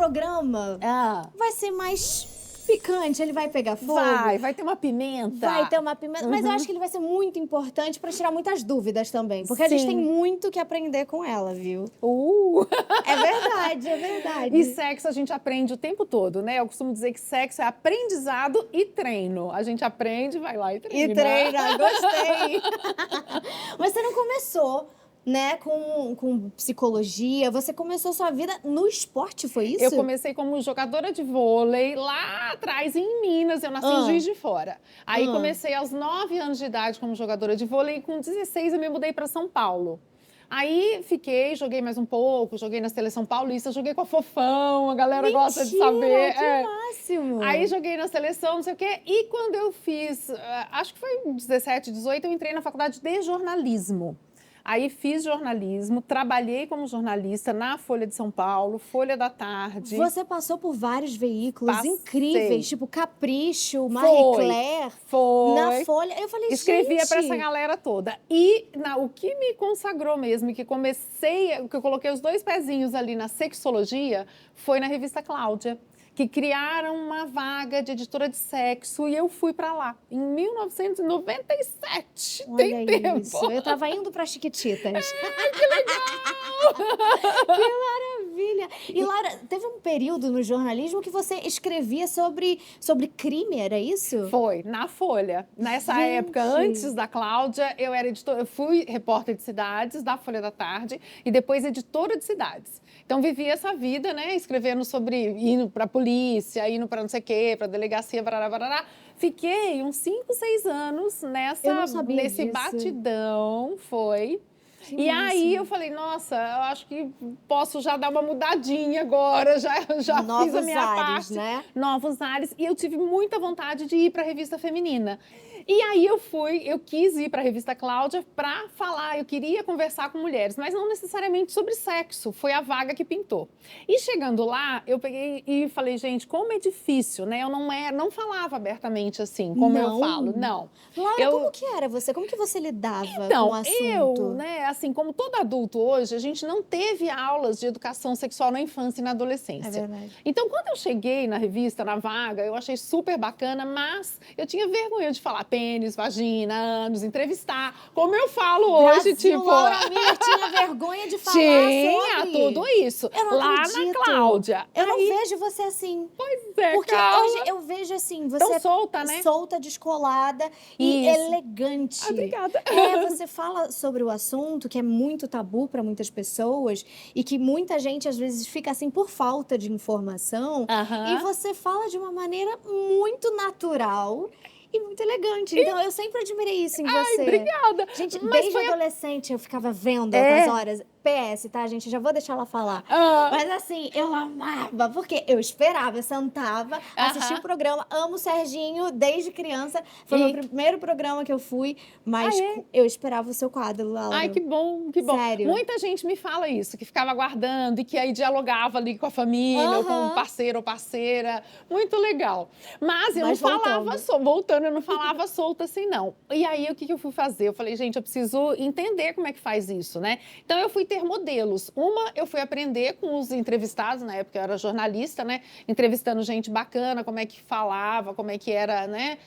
programa vai ser mais picante, ele vai pegar fogo. Vai ter uma pimenta. Vai ter uma pimenta, mas eu acho que ele vai ser muito importante pra tirar muitas dúvidas também, porque a gente tem muito que aprender com ela, viu? É verdade, é verdade. E sexo a gente aprende o tempo todo, né? Eu costumo dizer que sexo é aprendizado e treino. A gente aprende, vai lá e treina. E treina, gostei. Mas você não começou, né, com psicologia, você começou sua vida no esporte, foi isso? Eu comecei como jogadora de vôlei lá atrás, em Minas. Eu nasci em Juiz de Fora. Aí comecei aos 9 anos de idade como jogadora de vôlei e com 16 eu me mudei para São Paulo. Aí fiquei, joguei mais um pouco, joguei na seleção paulista, joguei com a Fofão, a galera gosta de saber. Que máximo! Aí joguei na seleção, não sei o quê. E quando eu fiz, acho que foi 17, 18, eu entrei na faculdade de jornalismo. Aí fiz jornalismo, trabalhei como jornalista na Folha de São Paulo, Folha da Tarde. Você passou por vários veículos incríveis, tipo Capricho, Foi. Marie Claire. Foi. Na Folha. Eu falei, escrevia gente... para essa galera toda. E o que me consagrou mesmo, que eu coloquei os 2 pezinhos ali na sexologia, foi na revista Cláudia, que criaram uma vaga de editora de sexo e eu fui para lá, em 1997. Olha tem tempo. Isso. Eu tava indo para Chiquititas. Que legal! Que maravilha! E, Laura, teve um período no jornalismo que você escrevia sobre crime, era isso? Foi, na Folha. Nessa época, antes da Cláudia, eu era editora, eu fui repórter de cidades da Folha da Tarde e depois editora de cidades. Então, vivia essa vida, né, escrevendo sobre, indo para a polícia, indo para não sei o quê, para a delegacia, barará. Fiquei uns 5, 6 anos nesse batidão, foi. E aí eu falei, nossa, eu acho que posso já dar uma mudadinha agora, já fiz a minha parte. Né? Novos ares. E eu tive muita vontade de ir para a revista feminina. E aí eu quis ir para a revista Cláudia para falar, eu queria conversar com mulheres, mas não necessariamente sobre sexo, foi a vaga que pintou. E chegando lá, eu peguei e falei, gente, como é difícil, né? Eu não falava abertamente assim, como eu falo, não. Laura, como que era você? Como que você lidava com o assunto? Eu, né, assim, como todo adulto hoje, a gente não teve aulas de educação sexual na infância e na adolescência. É verdade. Então, quando eu cheguei na revista, na vaga, eu achei super bacana, mas eu tinha vergonha de falar pênis, vagina, ânus, entrevistar, como eu falo hoje, tipo... Laura Miller tinha vergonha de falar sobre tudo isso. Eu não lá acredito. Na Cláudia. Eu não vejo você assim. Pois é, porque Carla. hoje eu vejo assim, você tão solta, né? Solta, descolada e elegante. Obrigada. Você fala sobre o assunto que é muito tabu para muitas pessoas e que muita gente às vezes fica assim por falta de informação. E você fala de uma maneira muito natural e muito elegante. Então, eu sempre admirei isso em você. Ai, obrigada. Gente, desde adolescente eu ficava vendo altas horas. PS, tá, gente? Já vou deixar ela falar. Mas assim, eu amava, porque eu esperava, eu sentava, assistia o programa, amo o Serginho desde criança. Foi o meu primeiro programa que eu fui, mas eu esperava o seu quadro, Laura. Ai, que bom, que bom. Sério. Muita gente me fala isso, que ficava aguardando e que aí dialogava ali com a família, ou com um parceiro ou parceira. Muito legal. Mas eu não falava voltando, eu não falava solta assim, não. E aí, o que eu fui fazer? Eu falei, gente, eu preciso entender como é que faz isso, né? Então, eu fui ter modelos. Eu fui aprender com os entrevistados, na época eu era jornalista, né? Entrevistando gente bacana, como é que falava, como é que era, né?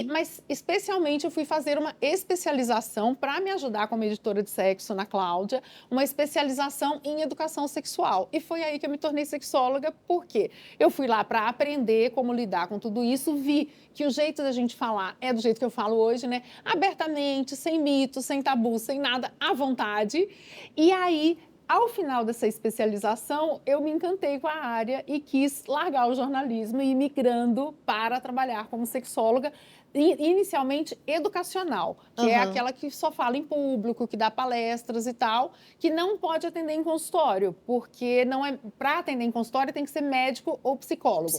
Mas, especialmente, eu fui fazer uma especialização para me ajudar como editora de sexo na Cláudia, uma especialização em educação sexual. E foi aí que eu me tornei sexóloga, porque eu fui lá para aprender como lidar com tudo isso, vi que o jeito da gente falar é do jeito que eu falo hoje, né? Abertamente, sem mitos, sem tabu, sem nada, à vontade. E aí, ao final dessa especialização, eu me encantei com a área e quis largar o jornalismo e ir migrando para trabalhar como sexóloga, inicialmente educacional, que é aquela que só fala em público, que dá palestras e tal, que não pode atender em consultório, porque não é para atender em consultório tem que ser médico ou psicólogo.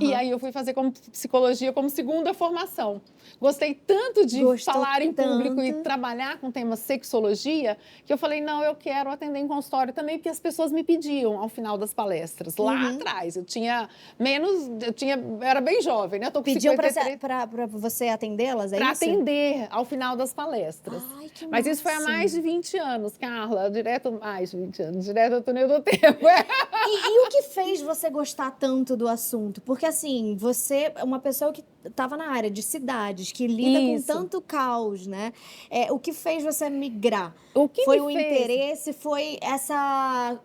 E aí eu fui fazer como psicologia como segunda formação. Gostei tanto de falar em público e trabalhar com o tema sexologia, que eu falei, não, eu quero atender em consultório também, porque as pessoas me pediam ao final das palestras. Lá atrás, eu era bem jovem, né? Eu tô com pediam 53... para você atendê-las, é pra isso? atender ao final das palestras. Ai, que Mas isso foi há mais de 20 anos, Carla. Mais de 20 anos, direto ao túnel do tempo. E o que fez você gostar tanto do assunto? Porque, assim, você é uma pessoa que estava na área de cidades, que lida com tanto caos, né? O que fez você migrar? O que Foi me o fez? interesse, foi essa...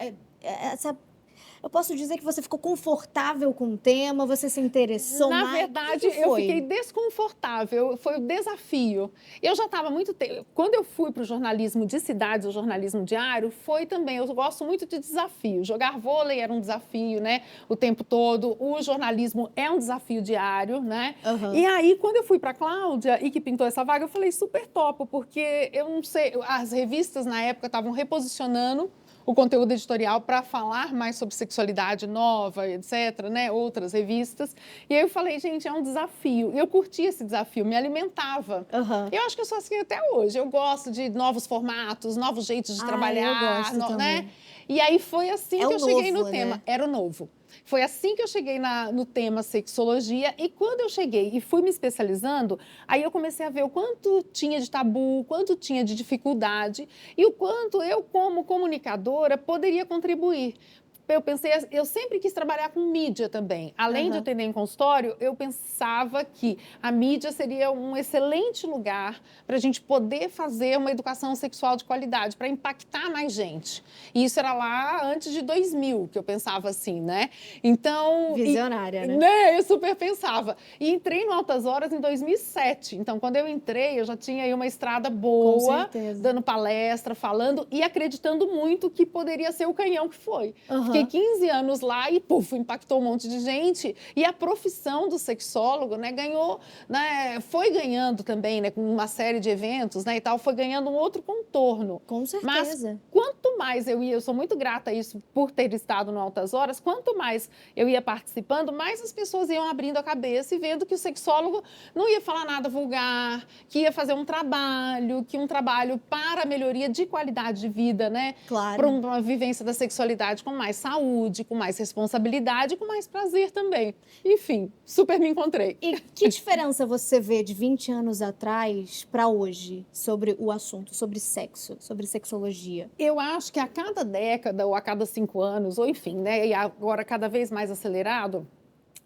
Eu posso dizer que você ficou confortável com o tema, você se interessou Na mais? verdade, eu fiquei desconfortável, foi o desafio. Eu já estava muito tempo. Quando eu fui para o jornalismo de cidades, o jornalismo diário, foi também. Eu gosto muito de desafio. Jogar vôlei era um desafio, né? O tempo todo. O jornalismo é um desafio diário, né? Uhum. E aí, quando eu fui para a Cláudia e que pintou essa vaga, eu falei super topo, porque eu não sei, as revistas na época estavam reposicionando o conteúdo editorial para falar mais sobre sexualidade nova, etc., né? Outras revistas. E aí eu falei, gente, é um desafio. E eu curti esse desafio, me alimentava. Uhum. Eu acho que eu sou assim até hoje. Eu gosto de novos formatos, novos jeitos de trabalhar. Eu gosto também. Né? E aí foi assim que eu cheguei no tema. Né? Era o novo. Foi assim que eu cheguei no tema sexologia. E quando eu cheguei e fui me especializando, aí eu comecei a ver o quanto tinha de tabu, o quanto tinha de dificuldade e o quanto eu, como comunicadora, poderia contribuir. Eu pensei, eu sempre quis trabalhar com mídia também. Além de atender em consultório, eu pensava que a mídia seria um excelente lugar para a gente poder fazer uma educação sexual de qualidade, para impactar mais gente. E isso era lá antes de 2000, que eu pensava assim, né? Então... Visionária, né? Eu super pensava. E entrei no Altas Horas em 2007. Então, quando eu entrei, eu já tinha aí uma estrada boa, dando palestra, falando e acreditando muito que poderia ser o canhão que foi. Fiquei 15 anos lá e, puf, impactou um monte de gente. E a profissão do sexólogo, né, ganhou, né, foi ganhando também, né, com uma série de eventos, né, e tal, foi ganhando um outro contorno. Com certeza. Mas quanto mais eu sou muito grata a isso por ter estado no Altas Horas, quanto mais eu ia participando, mais as pessoas iam abrindo a cabeça e vendo que o sexólogo não ia falar nada vulgar, que ia fazer um trabalho para a melhoria de qualidade de vida, né? Claro. Para uma vivência da sexualidade com mais saúde, com mais responsabilidade, com mais prazer também. Enfim, super me encontrei. E que diferença você vê de 20 anos atrás para hoje sobre o assunto, sobre sexo, sobre sexologia? Eu acho que a cada década ou a cada 5 anos, ou enfim, né, e agora cada vez mais acelerado,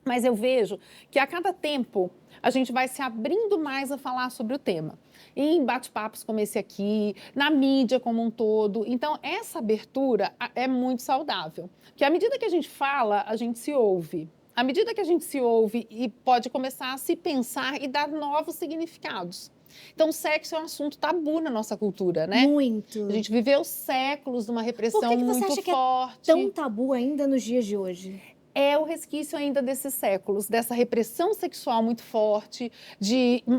mas eu vejo que a cada tempo a gente vai se abrindo mais a falar sobre o tema. Em bate-papos como esse aqui, na mídia como um todo. Então, essa abertura é muito saudável. Porque à medida que a gente fala, a gente se ouve. À medida que a gente se ouve e pode começar a se pensar e dar novos significados. Então, o sexo é um assunto tabu na nossa cultura, né? Muito. A gente viveu séculos de uma repressão muito forte. Por que você acha que é tão tabu ainda nos dias de hoje? É o resquício ainda desses séculos, dessa repressão sexual muito forte,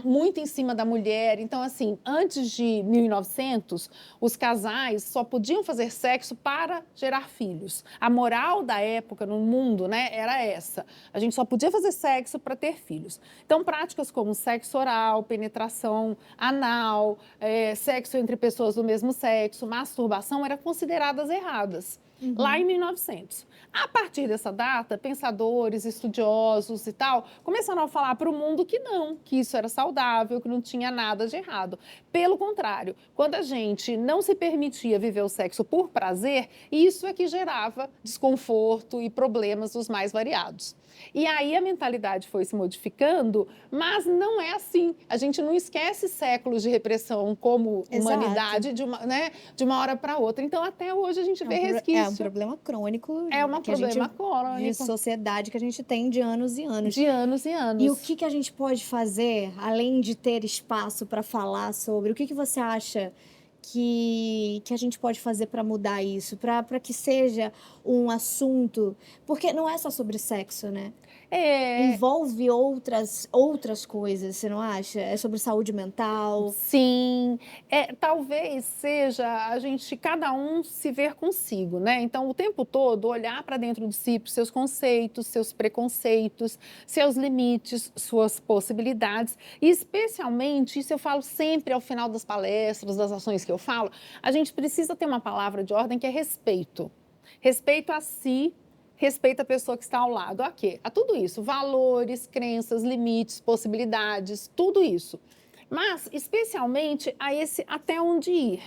muito em cima da mulher. Então, assim, antes de 1900, os casais só podiam fazer sexo para gerar filhos. A moral da época no mundo, né, era essa. A gente só podia fazer sexo para ter filhos. Então, práticas como sexo oral, penetração anal, sexo entre pessoas do mesmo sexo, masturbação, eram consideradas erradas. Lá em 1900. A partir dessa data, pensadores, estudiosos e tal, começaram a falar para o mundo que não, que isso era saudável, que não tinha nada de errado. Pelo contrário, quando a gente não se permitia viver o sexo por prazer, isso é que gerava desconforto e problemas dos mais variados. E aí a mentalidade foi se modificando, mas não é assim. A gente não esquece séculos de repressão como humanidade de uma hora para outra. Então, até hoje a gente vê resquício. É um problema crônico. É um problema crônico. De sociedade que a gente tem de anos e anos. De anos e anos. E o que a gente pode fazer, além de ter espaço para falar sobre? O que você acha que a gente pode fazer para mudar isso? Para que seja um assunto... Porque não é só sobre sexo, né? Envolve outras coisas, você não acha? É sobre saúde mental. Sim. Talvez seja cada um se ver consigo, né? Então, o tempo todo, olhar para dentro de si, para os seus conceitos, seus preconceitos, seus limites, suas possibilidades. E, especialmente, isso eu falo sempre ao final das palestras, das ações que eu falo, a gente precisa ter uma palavra de ordem que é respeito. Respeito a si, respeita a pessoa que está ao lado. A quê? A tudo isso. Valores, crenças, limites, possibilidades, tudo isso. Mas, especialmente, a esse até onde ir.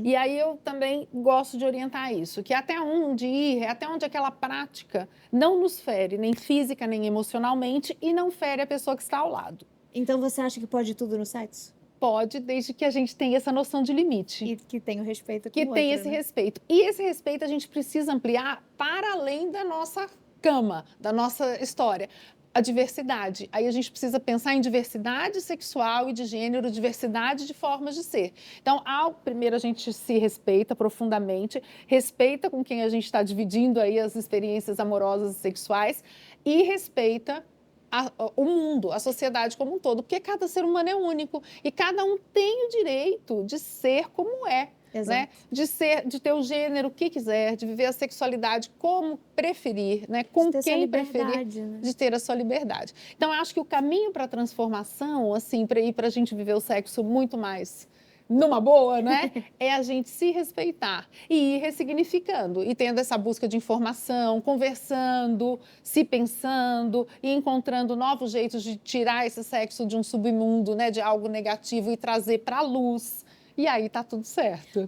E aí eu também gosto de orientar isso, que até onde ir, até onde aquela prática não nos fere, nem física, nem emocionalmente, e não fere a pessoa que está ao lado. Então você acha que pode tudo no sexo? Pode, desde que a gente tenha essa noção de limite. E que tenha o respeito com o Que outro, tenha esse né? respeito. E esse respeito a gente precisa ampliar para além da nossa cama, da nossa história. A diversidade. Aí a gente precisa pensar em diversidade sexual e de gênero, diversidade de formas de ser. Então, primeiro a gente se respeita profundamente, respeita com quem a gente está dividindo aí as experiências amorosas e sexuais e respeita o mundo, a sociedade como um todo, porque cada ser humano é único e cada um tem o direito de ser como é. Né? De ter o gênero que quiser, de viver a sexualidade como preferir, né? Com quem preferir, né? De ter a sua liberdade. Então, eu acho que o caminho para a transformação, assim, para a gente viver o sexo muito mais numa boa, né? É a gente se respeitar e ir ressignificando e tendo essa busca de informação, conversando, se pensando e encontrando novos jeitos de tirar esse sexo de um submundo, né? De algo negativo e trazer para a luz. E aí tá tudo certo.